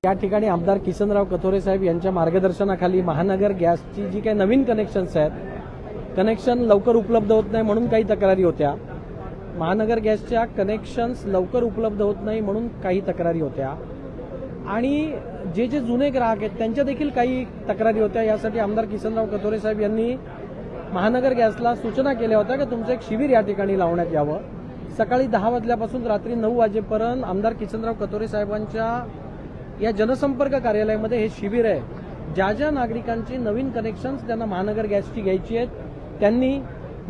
या ठिकाणी आमदार किसनराव कथोरे साहेब यांच्या मार्गदर्शनाखाली महानगर गॅसची जी काही नवीन कनेक्शन्स आहेत, कनेक्शन लवकर उपलब्ध होत नाही म्हणून काही तक्रारी होत्या. महानगर गॅसच्या कनेक्शन्स लवकर उपलब्ध होत नाही म्हणून काही तक्रारी होत्या आणि जे जुने ग्राहक आहेत त्यांच्या देखील काही तक्रारी होत्या. यासाठी आमदार किसनराव कथोरे साहेब यांनी महानगर गॅसला सूचना केल्या होत्या की तुमचं एक शिबिर या ठिकाणी लावण्यात यावं. सकाळी 10 वाजल्यापासून रात्री 9 वाजेपर्यंत आमदार किसनराव कथोरे साहेबांच्या या जनसंपर्क कार्यालयामध्ये हे शिबिर आहे. ज्या ज्या नागरिकांची नवीन कनेक्शन्स त्यांना महानगर गॅसची घ्यायची आहेत, त्यांनी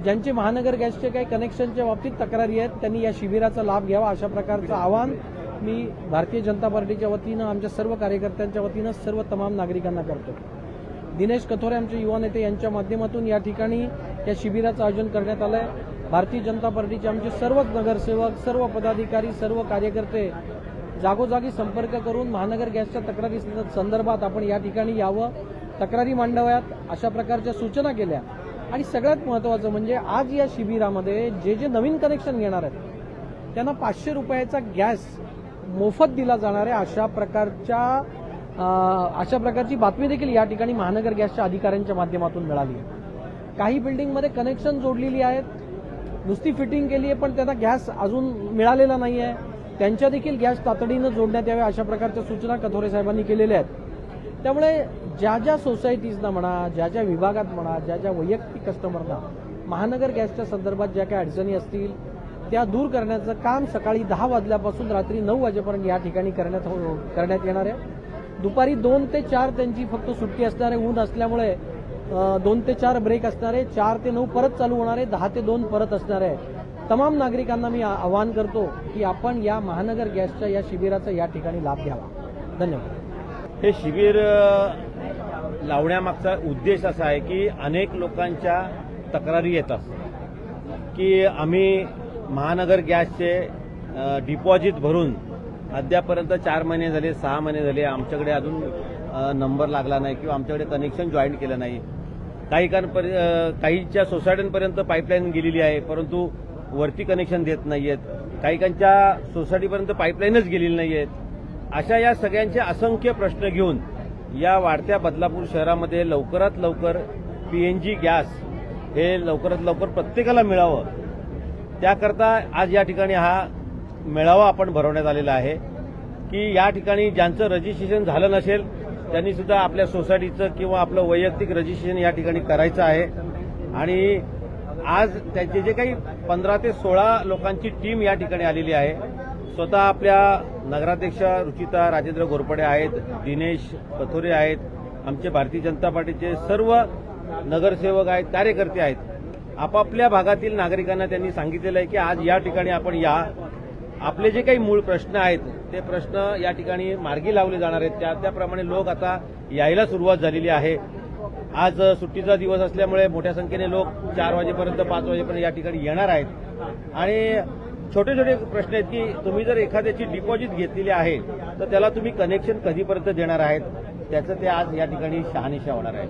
ज्यांचे महानगर गॅसचे काही कनेक्शनच्या बाबतीत तक्रारी आहेत त्यांनी या शिबिराचा लाभ घ्यावा, अशा प्रकारचं आवाहन मी भारतीय जनता पार्टीच्या वतीनं, आमच्या सर्व कार्यकर्त्यांच्या वतीनं सर्व तमाम नागरिकांना करतो. दिनेश कथोरे आमचे युवा नेते यांच्या माध्यमातून या ठिकाणी या शिबिराचं आयोजन करण्यात आलं आहे. भारतीय जनता पार्टीचे आमचे सर्व नगरसेवक, सर्व पदाधिकारी, सर्व कार्यकर्ते जागोजागी संपर्क करून महानगर गॅसच्या तक्रारी संदर्भात आपण या ठिकाणी यावं, तक्रारी मांडाव्यात, अशा प्रकारच्या सूचना केल्या. आणि सगळ्यात महत्त्वाचं म्हणजे आज या शिबिरामध्ये जे नवीन कनेक्शन घेणार आहेत त्यांना 500 रुपयाचा गॅस मोफत दिला जाणार आहे, अशा प्रकारची बातमी देखील या ठिकाणी महानगर गॅसच्या अधिकाऱ्यांच्या माध्यमातून मिळाली आहे. काही बिल्डिंगमध्ये कनेक्शन जोडलेली आहेत, नुसती फिटिंग केली आहे पण त्यांना गॅस अजून मिळालेला नाही आहे, त्यांच्या देखील गॅस तातडीनं जोडण्यात याव्या, अशा प्रकारच्या सूचना कथोरे साहेबांनी केलेल्या आहेत. त्यामुळे ज्या ज्या सोसायटीजना म्हणा, ज्या ज्या विभागात म्हणा, ज्या ज्या वैयक्तिक कस्टमरना महानगर गॅसच्या संदर्भात ज्या काही अडचणी असतील त्या दूर करण्याचं काम सकाळी 10 वाजल्यापासून रात्री 9 वाजेपर्यंत या ठिकाणी करण्यात येणार आहे. दुपारी 2 ते 4 त्यांची फक्त सुट्टी असणार आहे. ऊन असल्यामुळे 2 ते 4 ब्रेक असणार आहे. 4 ते 9 परत चालू होणार आहे. 10 ते 2 परत असणार आहे. तमाम नागरिकांना मी आवाहन करतो की आपण या महानगर गॅसच्या या शिबिराचा या ठिकाणी लाभ घ्यावा. धन्यवाद. हे शिबिर लावण्यामागचा उद्देश असा आहे की अनेक लोकांच्या तक्रारी येतात की आम्ही महानगर गॅसचे डिपॉझिट भरून अद्यापर्यंत 4 महिने झाले, 6 महिने झाले, आमच्याकडे अजून नंबर लागला नाही किंवा आमच्याकडे कनेक्शन जॉईन केलं नाही. काहींच्या सोसायट्यांपर्यंत पाईपलाईन गेलेली आहे परंतु वरती कनेक्शन देत नाहीयेत. काहींच्या सोसायटीपर्यंत पाईपलाईनच गेलेली नाहीयेत. अशा या सगळ्यांचे असंख्य प्रश्न घेऊन या वाढत्या बदलापूर शहरामध्ये लवकरात लवकर पीएनजी गॅस हे लवकरात लवकर प्रत्येकाला मिळावं, त्याकरता आज या ठिकाणी हा मेळावा आपण भरवण्यात आलेला आहे की या ठिकाणी ज्यांचं रजिस्ट्रेशन झालं नसेल त्यांनी सुद्धा आपल्या सोसायटीचं किंवा आपलं वैयक्तिक रजिस्ट्रेशन या ठिकाणी करायचं आहे. आणि आज त्यांचे जे काही 15 ते 16 लोकांची टीम या ठिकाणी आलेली आहे. स्वतः आपल्या नगराध्यक्षा रुचिता राजेंद्र घोरपडे आहेत, दिनेश कथोरे आहेत, आमचे भारतीय जनता पार्टीचे सर्व नगरसेवक आहेत, कार्यकर्ते आहेत. आपापल्या भागातील नागरिकांना त्यांनी सांगितलेलं आहे की आज या ठिकाणी आपण या, आपले जे काही मूळ प्रश्न आहेत ते प्रश्न या ठिकाणी मार्गी लावले जाणार आहेत. त्याप्रमाणे लोक आता यायला सुरुवात झालेली आहे. आज सुट्टीचा दिवस असल्यामुळे मोठ्या संख्येने लोक 4 वाजेपर्यंत 5 वाजेपर्यंत या ठिकाणी येणार आहेत. आणि छोटे छोटे प्रश्न आहेत की तुम्ही जर एखाद्याची डिपॉझिट घेतलेली आहे तर त्याला तुम्ही कनेक्शन कधीपर्यंत देणार आहेत, त्याचं ते आज या ठिकाणी शहानिशा होणार आहे.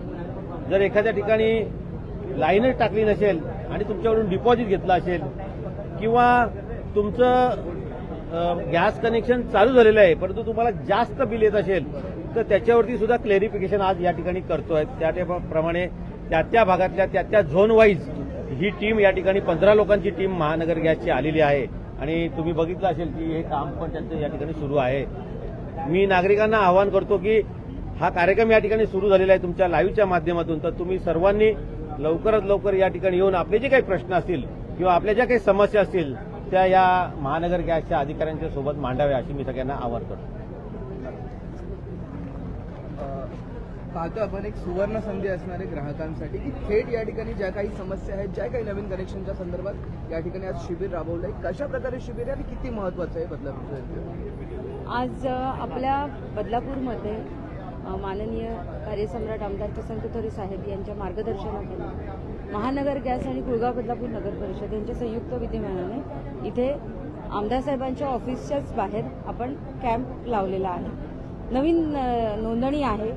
जर एखाद्या ठिकाणी लाईनच टाकली नसेल आणि तुमच्याकडून डिपॉझिट घेतलं असेल किंवा तुमचं गॅस कनेक्शन चालू झालेलं आहे परंतु तुम्हाला जास्त बिल येत असेल तर त्याच्यावरती सुद्धा क्लेरिफिकेशन आज या ठिकाणी करतोय. त्याप्रमाणे त्या भागातल्या त्या झोन वाईज ही टीम या ठिकाणी 15 लोकांची टीम महानगर गॅसची आलेली आहे. आणि तुम्ही बघितलं असेल की हे काम पण त्यांचं या ठिकाणी सुरू आहे. मी नागरिकांना आवाहन करतो की हा कार्यक्रम या ठिकाणी सुरू झालेला आहे तुमच्या लाईव्हच्या माध्यमातून, तर तुम्ही सर्वांनी लवकरात लवकर या ठिकाणी येऊन आपले जे काही प्रश्न असतील किंवा आपल्या ज्या काही समस्या असतील त्या या महानगर गॅसच्या अधिकाऱ्यांच्या सोबत मांडाव्या अशी मी सगळ्यांना आवाहन करतो. पाहतो आपण एक सुवर्ण संधी असणार आहे ग्राहकांसाठी की थेट या ठिकाणी ज्या काही समस्या आहेत, ज्या काही नवीन कनेक्शनच्या संदर्भात या ठिकाणी आज शिबिर राबवलं आहे. कशा प्रकारे शिबिर आहे आणि किती महत्वाचं आहे बदलापूरचं? आज आपल्या बदलापूरमध्ये माननीय कार्यसम्राट आमदार किसन कथोरे साहेब यांच्या मार्गदर्शनाखाली महानगर गॅस आणि कुळगाव बदलापूर नगर परिषद यांच्या संयुक्त विद्यमानाने इथे आमदार साहेबांच्या ऑफिसच्याच बाहेर आपण कॅम्प लावलेला आहे. नवीन नोंदणी आहे,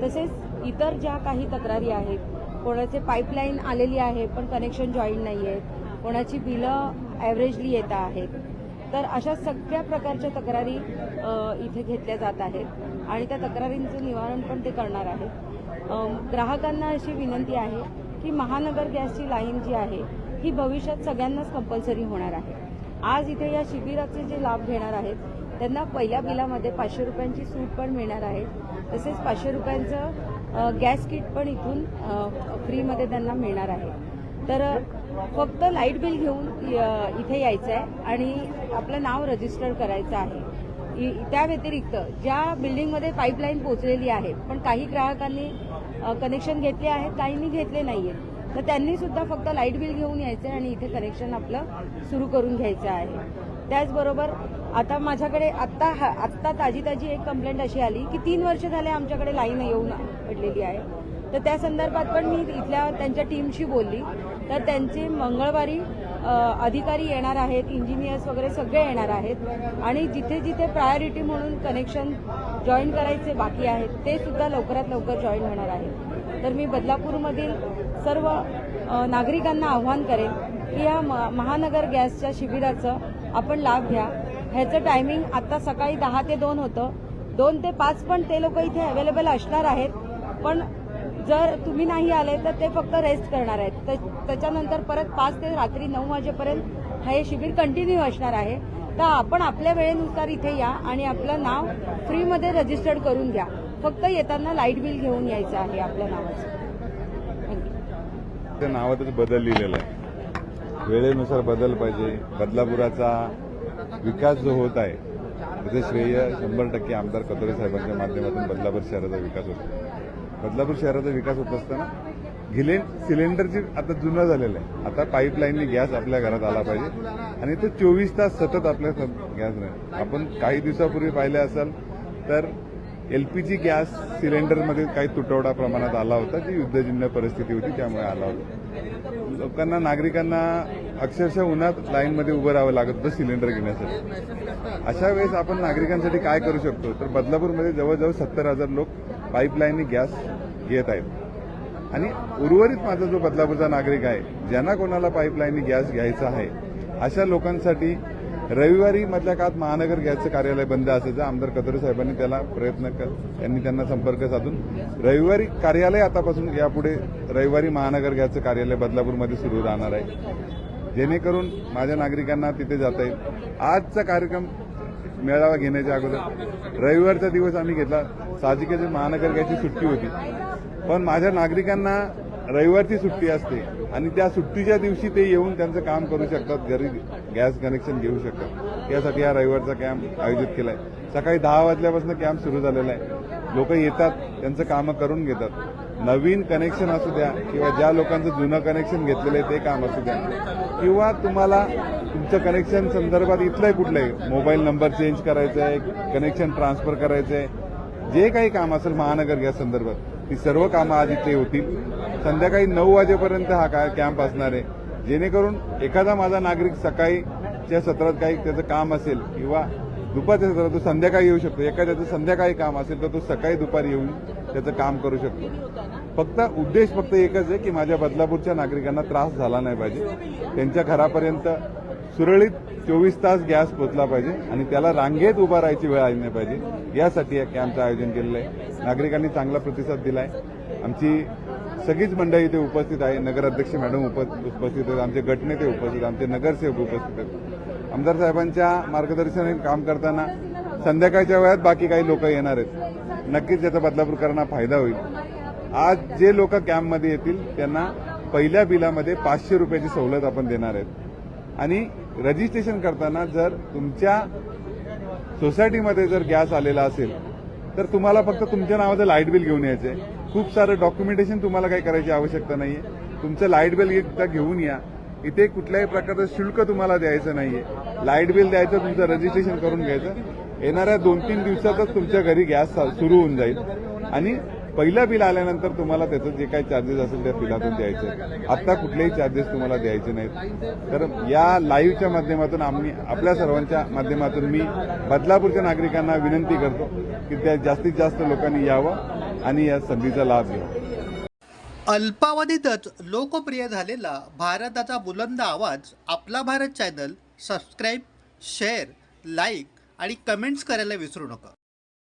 तसेच इतर ज्या काही तक्रारी आहेत कोणाचे पाईपलाईन आलेली आहे पण कनेक्शन जॉईन नाही आहेत, कोणाची बिलं ॲव्हरेजली येत आहेत. तर अशा सगळ्या प्रकारच्या तक्रारी इथे घेतल्या जात आहेत आणि त्या तक्रारींचं निवारण पण ते करणार आहेत. ग्राहकांना अशी विनंती आहे की महानगर गॅसची लाईन जी आहे ही भविष्यात सगळ्यांनाच कंपल्सरी होणार आहे. आज इथे या शिबिराचे जे लाभ घेणार आहेत त्यांना पहिल्या बिलामध्ये 500 रुपयांची सूट पण मिळणार आहे. तसेच 500 रुपयांचं गॅस किट पण इथून फ्रीमध्ये त्यांना मिळणार आहे. तर फक्त लाईट बिल घेऊन इथे यायचं आहे आणि आपलं नाव रजिस्टर करायचं आहे. त्या व्यतिरिक्त ज्या बिल्डिंगमध्ये पाईपलाईन पोहोचलेली आहे पण काही ग्राहकांनी कनेक्शन घेतले आहेत, काहींनी घेतले नाही आहेत, तर त्यांनी सुद्धा फक्त लाईट बिल घेऊन यायचं आहे आणि इथे कनेक्शन आपलं सुरू करून घ्यायचं आहे. त्याचबरोबर आता माझ्याकडे आत्ता ताजी एक कंप्लेंट अशी आली की 3 वर्ष झाले आमच्याकडे लाईन येऊन पडलेली आहे. तर त्या संदर्भात पण मी इथल्या त्यांच्या टीमशी बोलली. तर त्यांचे मंगळवारी अधिकारी येणार आहेत, इंजिनियर्स वगैरे सगळे येणार आहेत आणि जिथे जिथे प्रायोरिटी म्हणून कनेक्शन जॉईन करायचे बाकी आहेत ते सुद्धा लवकरात लवकर जॉईन होणार आहेत. तर मी बदलापूरमधील सर्व नागरिकांना आव्हान करेन की या महानगर गॅसच्या शिबिराचं आपण लाभ घ्या. ह्याचं टायमिंग आता सकाळी 10 ते 2 होतं. 2 ते 5 पण ते लोक इथे अवेलेबल असणार आहेत. पण जर तुम्ही नाही आले तर ते फक्त रेस्ट करणार आहेत. त्याच्यानंतर परत 5 ते रात्री 9 वाजेपर्यंत हे शिबिर कंटिन्यू असणार आहे. तर आपण आपल्या वेळेनुसार इथे या आणि आपलं नाव फ्रीमध्ये रजिस्टर्ड करून घ्या. फक्त येताना लाईट बिल घेऊन यायचं आहे आपल्या नावाचं. त्या नावातच बदल लिहिलेला आहे. वेळेनुसार बदल पाहिजे. बदलापुराचा विकास जो होत आहे त्याचे श्रेय 100% आमदार कथोरे साहेबांच्या माध्यमातून बदलापूर शहराचा विकास होतो. बदलापूर शहराचा विकास होत असताना सिलेंडरची आता जुनं झालेलं आहे. आता पाईपलाईननी गॅस आपल्या घरात आला पाहिजे आणि तो 24 तास सतत आपल्या गॅस नाही. आपण काही दिवसापूर्वी पाहिले असाल तर LPG गॅस सिलेंडरमध्ये काही तुटवडा प्रमाणात आला होता, जी युद्धजन्य परिस्थिती होती त्यामुळे आला होता. लोकांना, नागरिकांना अक्षरशः उन्हात लाईनमध्ये उभं राहावं लागत होतं सिलेंडर घेण्यासाठी. अशा वेळेस आपण नागरिकांसाठी काय करू शकतो तर बदलापूरमध्ये जवळजवळ 70,000 लोक पाईपलाईननी गॅस घेत आहेत आणि उर्वरित माझा जो बदलापूरचा नागरिक आहे ज्यांना कोणाला पाईपलाईननी गॅस घ्यायचा आहे अशा लोकांसाठी रविवारी मधल्या काळात महानगर गॅसचं कार्यालय बंद असायचं. आमदार कथोरे साहेबांनी त्याला त्यांनी त्यांना संपर्क साधून रविवारी कार्यालय आतापासून यापुढे रविवारी महानगर गॅसचं कार्यालय बदलापूरमध्ये सुरू राहणार आहे, जेणेकरून माझ्या नागरिकांना तिथे जाता येईल. आजचा कार्यक्रम मेळावा घेण्याच्या अगोदर रविवारचा दिवस आम्ही घेतला. साहजिकच महानगर गॅसची सुट्टी होती, पण माझ्या नागरिकांना रविवारची सुट्टी असते आणि त्या सुट्टीच्या दिवशी ते येऊन त्यांचं काम करू शकतात, घरी गॅस कनेक्शन घेऊ शकतात. यासाठी हा रविवारचा कॅम्प आयोजित केलाय. सकाळी 10 वाजल्यापासून कॅम्प सुरू झालेला आहे. लोक येतात, त्यांचं कामं करून घेतात. नवीन कनेक्शन असू द्या किंवा ज्या लोकांचं जुनं कनेक्शन घेतलेलं आहे ते काम असू द्या किंवा तुम्हाला तुमचं कनेक्शन संदर्भात इथलंही कुठलंही मोबाईल नंबर चेंज करायचा आहे, कनेक्शन ट्रान्सफर करायचं आहे, जे काही काम असेल महानगर गॅस संदर्भात ती सर्व कामं आज इथे होतील. संध्याकाळी 9 वाजेपर्यंत हा कॅम्प असणार आहे, जेणेकरून एखादा माझा नागरिक सकाळीच्या सत्रात काही त्याचं काम असेल किंवा दुपारच्या सत्रात तो संध्याकाळी येऊ शकतो. एखाद्याचं संध्याकाळी काम असेल तर तो सकाळी दुपारी येऊन त्याचं काम करू शकतो. उद्देश फक्त एकच आहे की माझ्या बदलापूरच्या नागरिकांना त्रास झाला नाही पाहिजे, त्यांच्या घरापर्यंत सुरळीत 24 तास गॅस पोहोचला पाहिजे आणि त्याला रांगेत उभा राहायची वेळ आली नाही पाहिजे. यासाठी या कॅम्पचं आयोजन केलेलं आहे. नागरिकांनी चांगला प्रतिसाद दिलाय. आमची सगळीच मंडळी इथे उपस्थित आहे. नगराध्यक्ष मॅडम उपस्थित आहेत, आमचे गटनेते उपस्थित, आमचे नगरसेवक उपस्थित आहेत. आमदार साहेबांच्या मार्गदर्शनाने काम करताना संध्याकाळच्या वेळात बाकी काही लोक येणार आहेत. नक्कीच याचा बदलापूरकरांना फायदा होईल. आज जे लोक कॅम्पमध्ये येतील त्यांना पहिल्या बिलामध्ये 500 रुपयाची सवलत आपण देणार आहेत आणि रजिस्ट्रेशन करताना जर तुमच्या सोसायटीमध्ये जर गॅस आलेला असेल तर तुम्हाला फक्त तुमच्या नावाचं लाईट बिल घेऊन यायचं आहे. खूप सारं डॉक्युमेंटेशन तुम्हाला काही करायची आवश्यकता नाहीये. तुमचं लाईट बिल एकदा घेऊन या. इथे कुठल्याही प्रकारचं शुल्क तुम्हाला द्यायचं नाहीये. लाईट बिल द्यायचं, तुमचं रजिस्ट्रेशन करून घ्यायचं. येणाऱ्या 2-3 दिवसातच तुमच्या घरी गॅस सुरू होऊन जाईल आणि पहिलं बिल आल्यानंतर तुम्हाला त्याचं जे काही चार्जेस असेल त्या बिलातून द्यायचं. आता कुठलेही चार्जेस तुम्हाला द्यायचे नाहीत. तर या लाईव्हच्या माध्यमातून आपल्या सर्वांच्या माध्यमातून मी बदलापूरच्या नागरिकांना विनंती करतो की त्या जास्तीत जास्त लोकांनी यावं आणि या संधीचा लाभ घ्यावा. अल्पावधीतच लोकप्रिय झालेला भारताचा बुलंद आवाज आपला Bharat channel subscribe, share, like आणि कमेंट्स करायला विसरू नका.